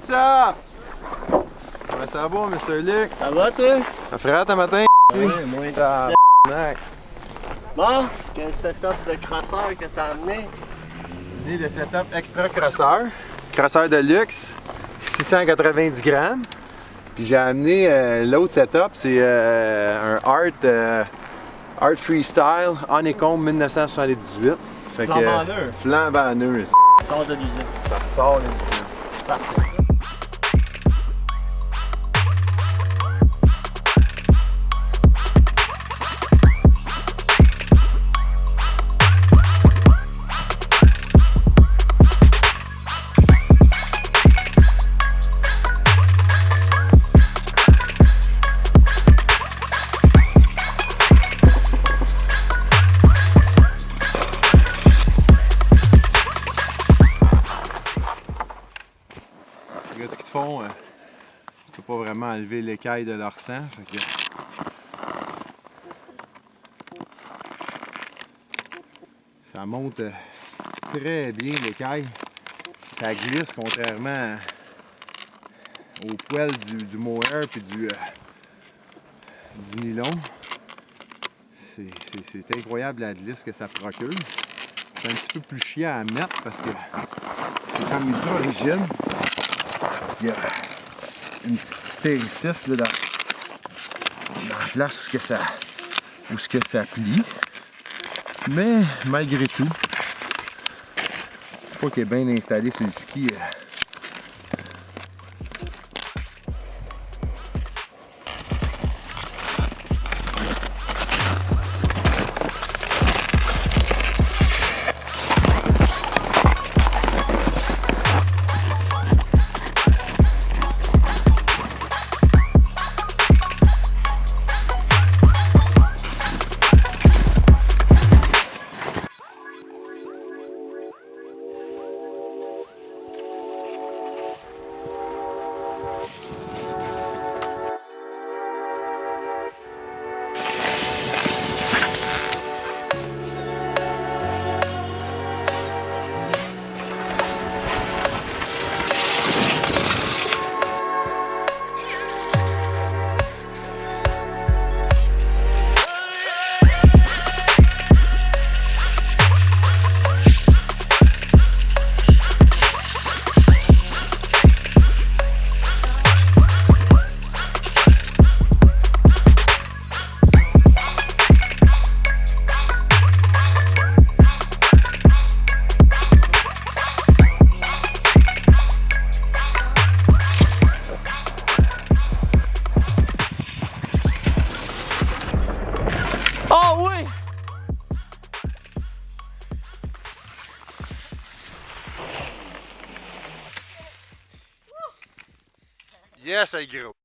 What's up? Comment ça va, Mr. Luc? Ça va, toi? Ça ferait un matin, Oui, moins de 17. Bon, quel setup de crosseur que t'as amené? J'ai le setup extra crosseur. Crosseur de luxe, 690 grammes. Puis j'ai amené l'autre setup, c'est un Art Freestyle Honeycomb 1978. Ça fait Flambant neuf. Flambant neuf. Ça sort de l'usine. Ça sort de l'usine. C'est parfait, ça. Les gars du ski de fond, tu peux pas vraiment enlever l'écaille de leur sang. Fait que... Ça monte très bien l'écaille. Ça glisse contrairement au poil du mohair et du nylon. C'est incroyable la glisse que ça procure. C'est un petit peu plus chiant à mettre parce que c'est comme ultra rigide. Il y a une petite stériciste là, dans la place où ça plie. Mais malgré tout, une fois qu'il est bien installé sur le ski, Oh oui! yes, c'est gros!